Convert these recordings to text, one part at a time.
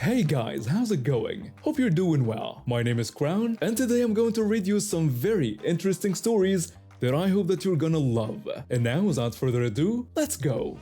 Hey guys, how's it going? Hope you're doing well. My name is Crown, and today I'm going to read you some very interesting stories that I hope that you're gonna love. And now, without further ado, let's go!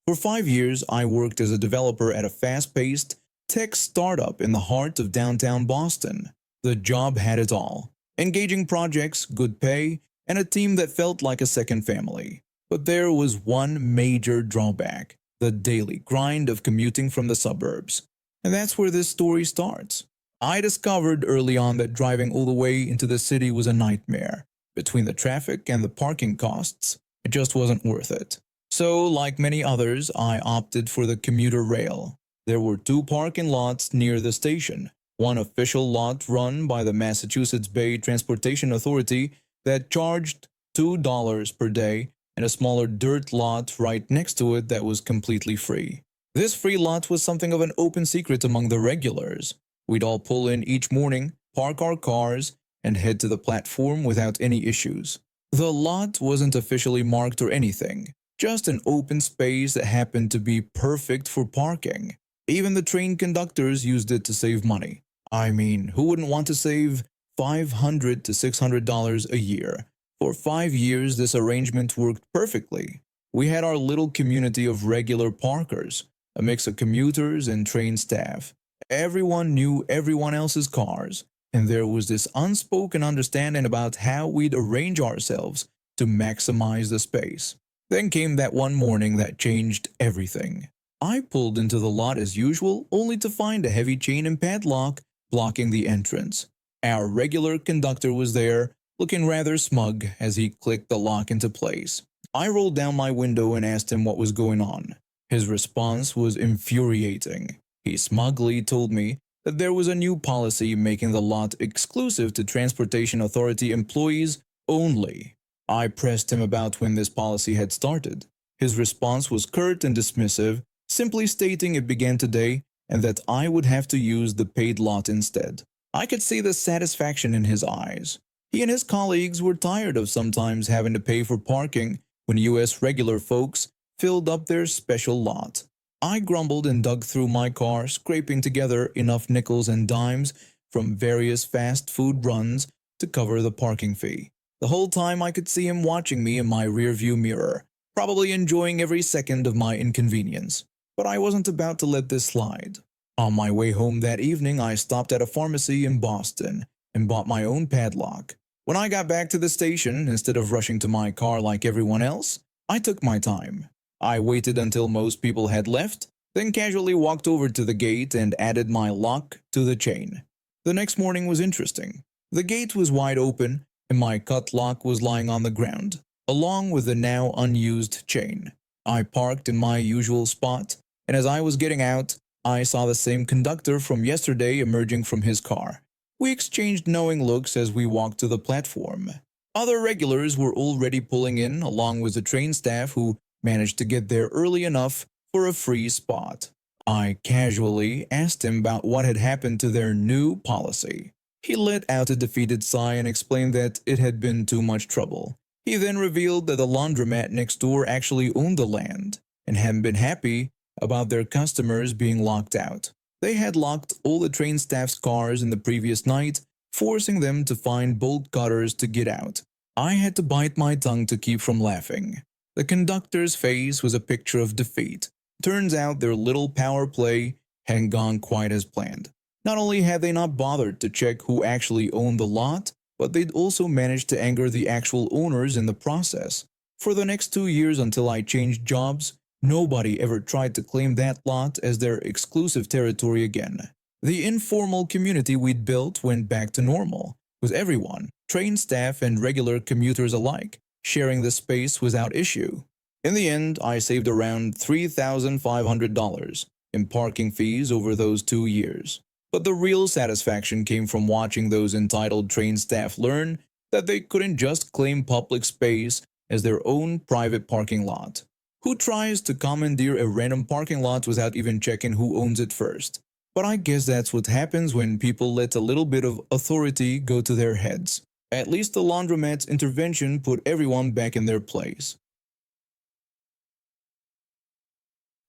For 5 years, I worked as a developer at a fast-paced tech startup in the heart of downtown Boston. The job had it all: engaging projects, good pay, and a team that felt like a second family. But there was one major drawback: the daily grind of commuting from the suburbs. And that's where this story starts. I discovered early on that driving all the way into the city was a nightmare. Between the traffic and the parking costs, it just wasn't worth it. So, like many others, I opted for the commuter rail. There were two parking lots near the station: one official lot run by the Massachusetts Bay Transportation Authority that charged $2 per day, and a smaller dirt lot right next to it that was completely free. This free lot was something of an open secret among the regulars. We'd all pull in each morning, park our cars, and head to the platform without any issues. The lot wasn't officially marked or anything, just an open space that happened to be perfect for parking. Even the train conductors used it to save money. I mean, who wouldn't want to save $500 to $600 a year? For 5 years, this arrangement worked perfectly. We had our little community of regular parkers, a mix of commuters and train staff. Everyone knew everyone else's cars, and there was this unspoken understanding about how we'd arrange ourselves to maximize the space. Then came that one morning that changed everything. I pulled into the lot as usual, only to find a heavy chain and padlock blocking the entrance. Our regular conductor was there, looking rather smug as he clicked the lock into place. I rolled down my window and asked him what was going on. His response was infuriating. He smugly told me that there was a new policy making the lot exclusive to Transportation Authority employees only. I pressed him about when this policy had started. His response was curt and dismissive, simply stating it began today and that I would have to use the paid lot instead. I could see the satisfaction in his eyes. He and his colleagues were tired of sometimes having to pay for parking when U.S. regular folks filled up their special lot. I grumbled and dug through my car, scraping together enough nickels and dimes from various fast food runs to cover the parking fee. The whole time I could see him watching me in my rearview mirror, probably enjoying every second of my inconvenience. But I wasn't about to let this slide. On my way home that evening, I stopped at a pharmacy in Boston and bought my own padlock. When I got back to the station, instead of rushing to my car like everyone else, I took my time. I waited until most people had left, then casually walked over to the gate and added my lock to the chain. The next morning was interesting. The gate was wide open, and my cut lock was lying on the ground, along with the now unused chain. I parked in my usual spot, and as I was getting out, I saw the same conductor from yesterday emerging from his car. We exchanged knowing looks as we walked to the platform. Other regulars were already pulling in, along with the train staff who managed to get there early enough for a free spot. I casually asked him about what had happened to their new policy. He let out a defeated sigh and explained that it had been too much trouble. He then revealed that the laundromat next door actually owned the land and hadn't been happy about their customers being locked out. They had locked all the train staff's cars in the previous night, forcing them to find bolt cutters to get out. I had to bite my tongue to keep from laughing. The conductor's face was a picture of defeat. Turns out their little power play hadn't gone quite as planned. Not only had they not bothered to check who actually owned the lot, but they'd also managed to anger the actual owners in the process. For the next 2 years until I changed jobs, nobody ever tried to claim that lot as their exclusive territory again. The informal community we'd built went back to normal, with everyone, train staff and regular commuters alike, sharing the space without issue. In the end, I saved around $3,500 in parking fees over those 2 years. But the real satisfaction came from watching those entitled train staff learn that they couldn't just claim public space as their own private parking lot. Who tries to commandeer a random parking lot without even checking who owns it first? But I guess that's what happens when people let a little bit of authority go to their heads. At least the laundromat's intervention put everyone back in their place.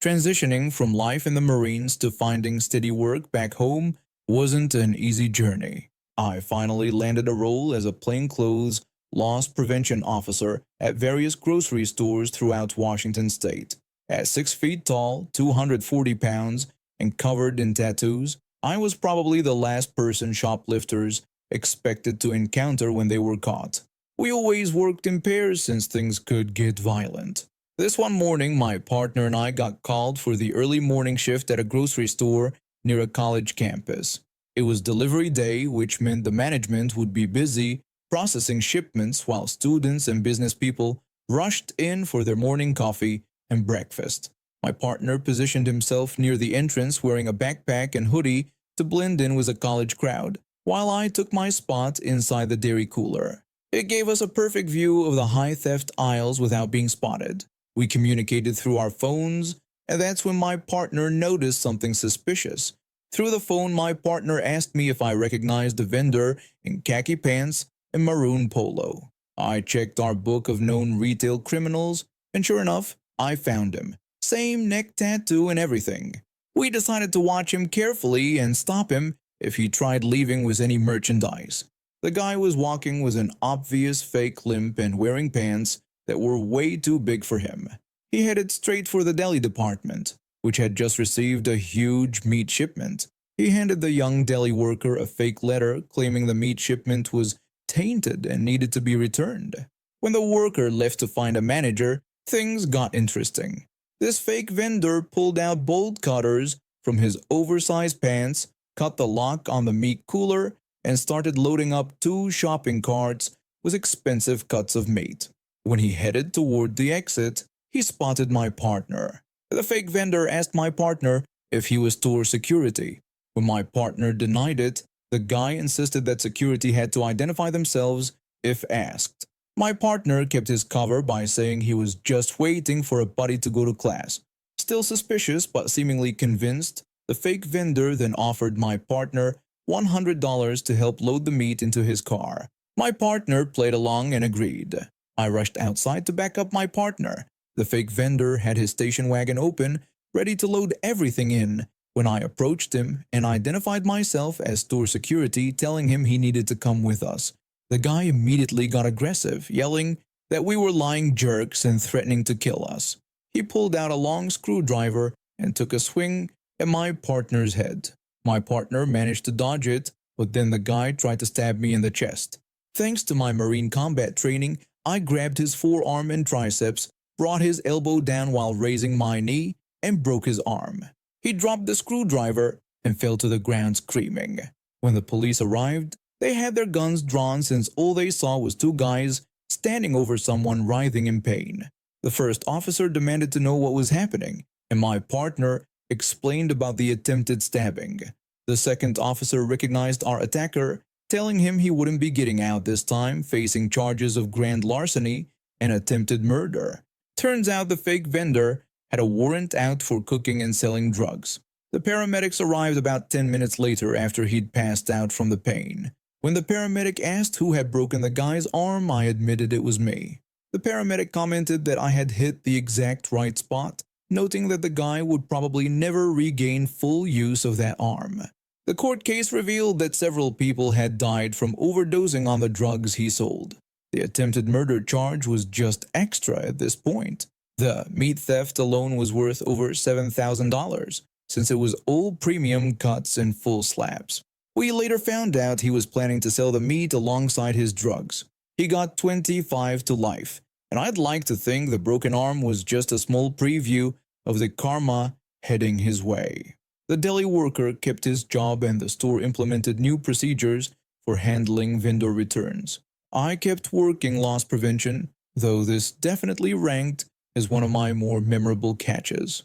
Transitioning from life in the Marines to finding steady work back home wasn't an easy journey. I finally landed a role as a plainclothes loss prevention officer at various grocery stores throughout Washington state. At 6 feet tall, 240 pounds, and covered in tattoos, I was probably the last person shoplifters expected to encounter when they were caught. We always worked in pairs since things could get violent. This one morning, my partner and I got called for the early morning shift at a grocery store near a college campus. It was delivery day, which meant the management would be busy processing shipments while students and business people rushed in for their morning coffee and breakfast. My partner positioned himself near the entrance wearing a backpack and hoodie to blend in with the college crowd, while I took my spot inside the dairy cooler. It gave us a perfect view of the high theft aisles without being spotted. We communicated through our phones, and that's when my partner noticed something suspicious. Through the phone, my partner asked me if I recognized the vendor in khaki pants and maroon polo. I checked our book of known retail criminals, and sure enough, I found him. Same neck tattoo and everything. We decided to watch him carefully and stop him if he tried leaving with any merchandise. The guy was walking with an obvious fake limp and wearing pants that were way too big for him. He headed straight for the deli department, which had just received a huge meat shipment. He handed the young deli worker a fake letter claiming the meat shipment was tainted and needed to be returned. When the worker left to find a manager, things got interesting. This fake vendor pulled out bolt cutters from his oversized pants, cut the lock on the meat cooler, and started loading up 2 shopping carts with expensive cuts of meat. When he headed toward the exit, he spotted my partner. The fake vendor asked my partner if he was store security. When my partner denied it, the guy insisted that security had to identify themselves if asked. My partner kept his cover by saying he was just waiting for a buddy to go to class. Still suspicious but seemingly convinced, the fake vendor then offered my partner $100 to help load the meat into his car. My partner played along and agreed. I rushed outside to back up my partner. The fake vendor had his station wagon open, ready to load everything in, when I approached him and identified myself as store security, telling him he needed to come with us. The guy immediately got aggressive, yelling that we were lying jerks and threatening to kill us. He pulled out a long screwdriver and took a swing at my partner's head. My partner managed to dodge it, but then the guy tried to stab me in the chest. Thanks to my Marine combat training, I grabbed his forearm and triceps, brought his elbow down while raising my knee, and broke his arm. He dropped the screwdriver and fell to the ground screaming. When the police arrived, they had their guns drawn since all they saw was 2 guys standing over someone writhing in pain. The first officer demanded to know what was happening, and my partner explained about the attempted stabbing. The second officer recognized our attacker, telling him he wouldn't be getting out this time, facing charges of grand larceny and attempted murder. Turns out the fake vendor had a warrant out for cooking and selling drugs. The paramedics arrived about 10 minutes later after he'd passed out from the pain. When the paramedic asked who had broken the guy's arm, I admitted it was me. The paramedic commented that I had hit the exact right spot, noting that the guy would probably never regain full use of that arm. The court case revealed that several people had died from overdosing on the drugs he sold. The attempted murder charge was just extra at this point. The meat theft alone was worth over $7,000, since it was all premium cuts and full slabs. We later found out he was planning to sell the meat alongside his drugs. He got 25 to life, and I'd like to think the broken arm was just a small preview of the karma heading his way. The deli worker kept his job and the store implemented new procedures for handling vendor returns. I kept working loss prevention, though this definitely ranked as one of my more memorable catches.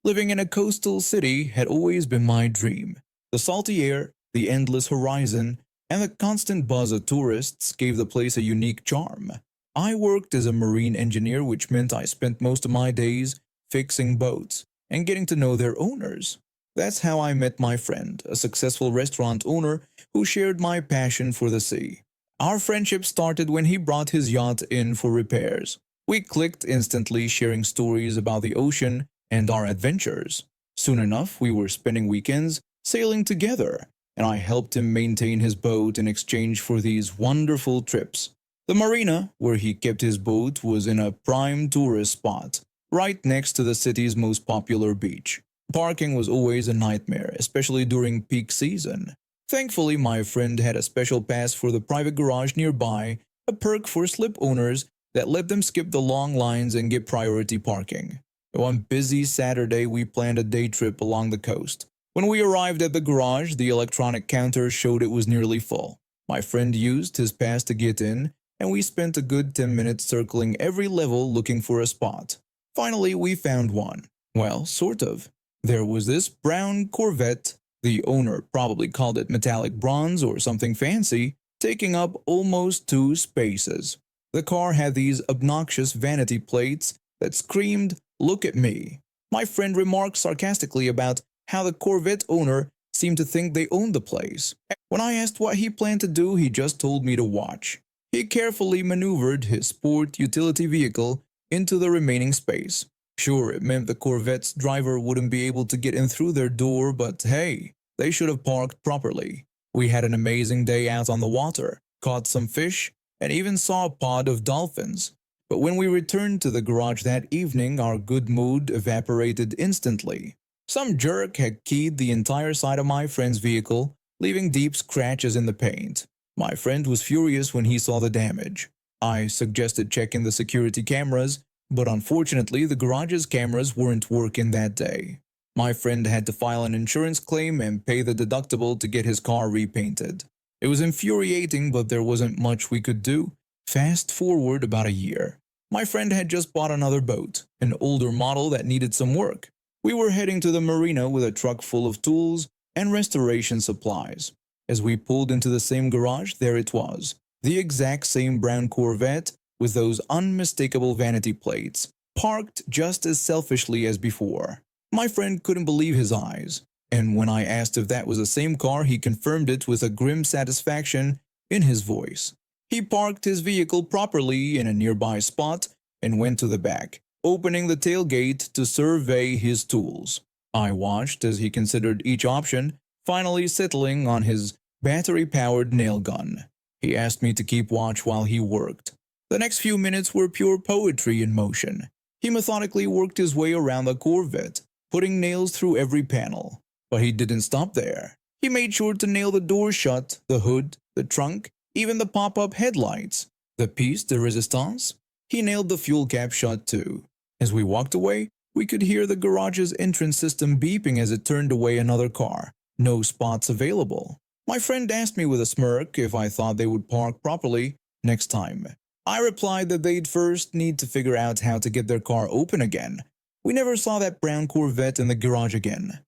Living in a coastal city had always been my dream. The salty air, the endless horizon, and the constant buzz of tourists gave the place a unique charm. I worked as a marine engineer, which meant I spent most of my days fixing boats and getting to know their owners. That's how I met my friend, a successful restaurant owner who shared my passion for the sea. Our friendship started when he brought his yacht in for repairs. We clicked instantly, sharing stories about the ocean and our adventures. Soon enough, we were spending weekends sailing together, and I helped him maintain his boat in exchange for these wonderful trips. The marina where he kept his boat was in a prime tourist spot, right next to the city's most popular beach. Parking was always a nightmare, especially during peak season. Thankfully, my friend had a special pass for the private garage nearby, a perk for slip owners that let them skip the long lines and get priority parking. One busy Saturday, we planned a day trip along the coast. When we arrived at the garage, the electronic counter showed it was nearly full. My friend used his pass to get in, and we spent a good 10 minutes circling every level looking for a spot. Finally, we found one. Well, sort of. There was this brown Corvette, the owner probably called it metallic bronze or something fancy, taking up almost 2 spaces. The car had these obnoxious vanity plates that screamed, "Look at me." My friend remarked sarcastically about how the Corvette owner seemed to think they owned the place. When I asked what he planned to do, he just told me to watch. He carefully maneuvered his sport utility vehicle into the remaining space. Sure, it meant the Corvette's driver wouldn't be able to get in through their door, but hey, they should have parked properly. We had an amazing day out on the water, caught some fish, and even saw a pod of dolphins. But when we returned to the garage that evening, our good mood evaporated instantly. Some jerk had keyed the entire side of my friend's vehicle, leaving deep scratches in the paint. My friend was furious when he saw the damage. I suggested checking the security cameras, but unfortunately the garage's cameras weren't working that day. My friend had to file an insurance claim and pay the deductible to get his car repainted. It was infuriating, but there wasn't much we could do. Fast forward about a year. My friend had just bought another boat, an older model that needed some work. We were heading to the marina with a truck full of tools and restoration supplies. As we pulled into the same garage, there it was, the exact same brown Corvette with those unmistakable vanity plates, parked just as selfishly as before. My friend couldn't believe his eyes, and when I asked if that was the same car, he confirmed it with a grim satisfaction in his voice. He parked his vehicle properly in a nearby spot and went to the back, opening the tailgate to survey his tools. I watched as he considered each option, finally settling on his battery-powered nail gun. He asked me to keep watch while he worked. The next few minutes were pure poetry in motion. He methodically worked his way around the Corvette, putting nails through every panel. But he didn't stop there. He made sure to nail the door shut, the hood, the trunk, even the pop-up headlights. The piece de resistance? He nailed the fuel cap shut too. As we walked away, we could hear the garage's entrance system beeping as it turned away another car. No spots available. My friend asked me with a smirk if I thought they would park properly next time. I replied that they'd first need to figure out how to get their car open again. We never saw that brown Corvette in the garage again.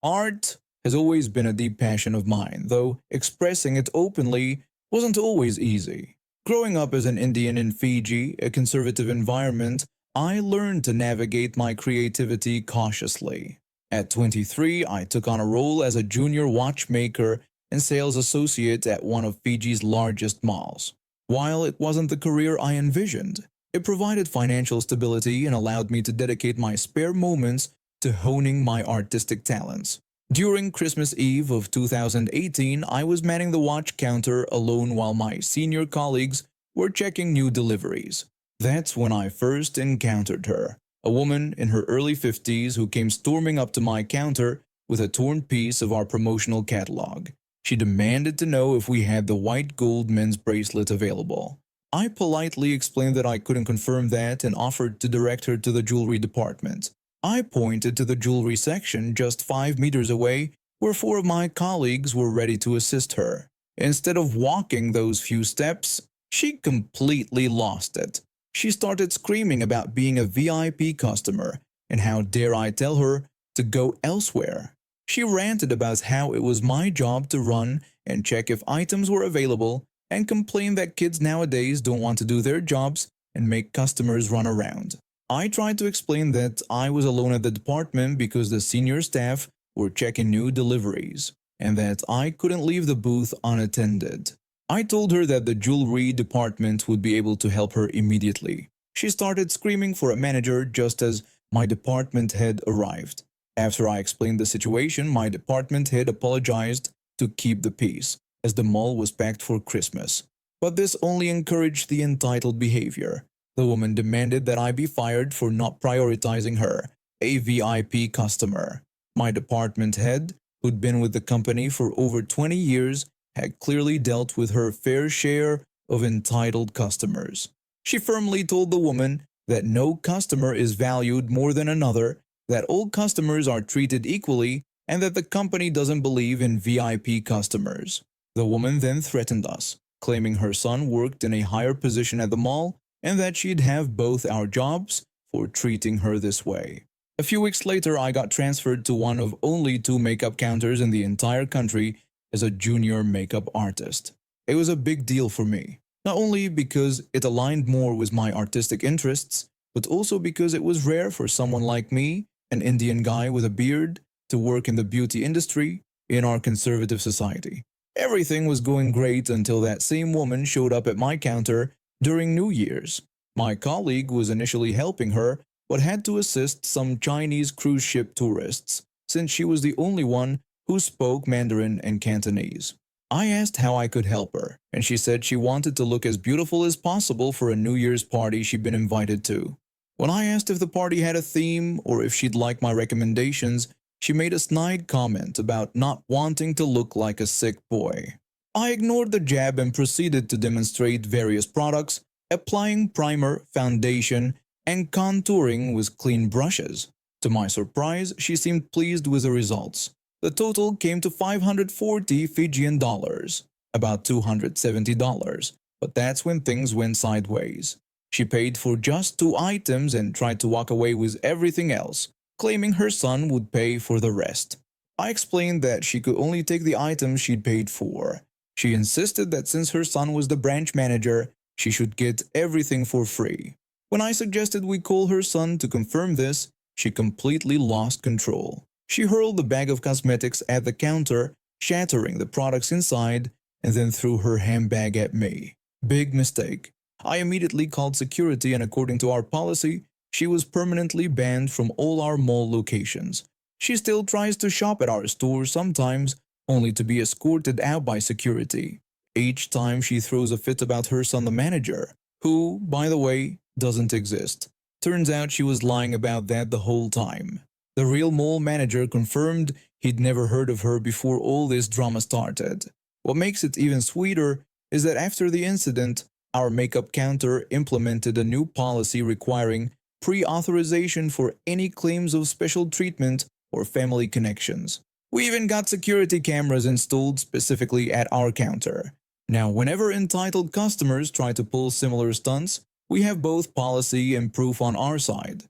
Art has always been a deep passion of mine, though expressing it openly wasn't always easy. Growing up as an Indian in Fiji, a conservative environment, I learned to navigate my creativity cautiously. At 23, I took on a role as a junior watchmaker and sales associate at one of Fiji's largest malls. While it wasn't the career I envisioned, it provided financial stability and allowed me to dedicate my spare moments to honing my artistic talents. During Christmas Eve of 2018, I was manning the watch counter alone while my senior colleagues were checking new deliveries. That's when I first encountered her, a woman in her early 50s who came storming up to my counter with a torn piece of our promotional catalog. She demanded to know if we had the white gold men's bracelet available. I politely explained that I couldn't confirm that and offered to direct her to the jewelry department. I pointed to the jewelry section just 5 meters away, where 4 of my colleagues were ready to assist her. Instead of walking those few steps, she completely lost it. She started screaming about being a VIP customer and how dare I tell her to go elsewhere. She ranted about how it was my job to run and check if items were available and complained that kids nowadays don't want to do their jobs and make customers run around. I tried to explain that I was alone at the department because the senior staff were checking new deliveries and that I couldn't leave the booth unattended. I told her that the jewelry department would be able to help her immediately. She started screaming for a manager just as my department head arrived. After I explained the situation, my department head apologized to keep the peace, as the mall was packed for Christmas. But this only encouraged the entitled behavior. The woman demanded that I be fired for not prioritizing her, a VIP customer. My department head, who'd been with the company for over 20 years, had clearly dealt with her fair share of entitled customers. She firmly told the woman that no customer is valued more than another, that all customers are treated equally, and that the company doesn't believe in VIP customers. The woman then threatened us, claiming her son worked in a higher position at the mall and that she'd have both our jobs for treating her this way. A few weeks later, I got transferred to one of only 2 makeup counters in the entire country as a junior makeup artist. It was a big deal for me, not only because it aligned more with my artistic interests, but also because it was rare for someone like me, an Indian guy with a beard, to work in the beauty industry in our conservative society. Everything was going great until that same woman showed up at my counter during New Year's. My colleague was initially helping her, but had to assist some Chinese cruise ship tourists, since she was the only one who spoke Mandarin and Cantonese. I asked how I could help her, and she said she wanted to look as beautiful as possible for a New Year's party she'd been invited to. When I asked if the party had a theme or if she'd like my recommendations, she made a snide comment about not wanting to look like a sick boy. I ignored the jab and proceeded to demonstrate various products, applying primer, foundation, and contouring with clean brushes. To my surprise, she seemed pleased with the results. The total came to 540 Fijian dollars, about $270, but that's when things went sideways. She paid for just 2 items and tried to walk away with everything else, claiming her son would pay for the rest. I explained that she could only take the items she'd paid for. She insisted that since her son was the branch manager, she should get everything for free. When I suggested we call her son to confirm this, she completely lost control. She hurled the bag of cosmetics at the counter, shattering the products inside, and then threw her handbag at me. Big mistake. I immediately called security, and according to our policy, she was permanently banned from all our mall locations. She still tries to shop at our store sometimes, only to be escorted out by security. Each time she throws a fit about her son, the manager, who, by the way, doesn't exist. Turns out she was lying about that the whole time. The real mall manager confirmed he'd never heard of her before all this drama started. What makes it even sweeter is that after the incident, our makeup counter implemented a new policy requiring pre-authorization for any claims of special treatment or family connections. We even got security cameras installed specifically at our counter. Now, whenever entitled customers try to pull similar stunts, we have both policy and proof on our side.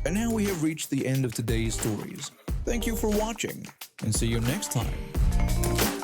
And now we have reached the end of today's stories. Thank you for watching, and see you next time.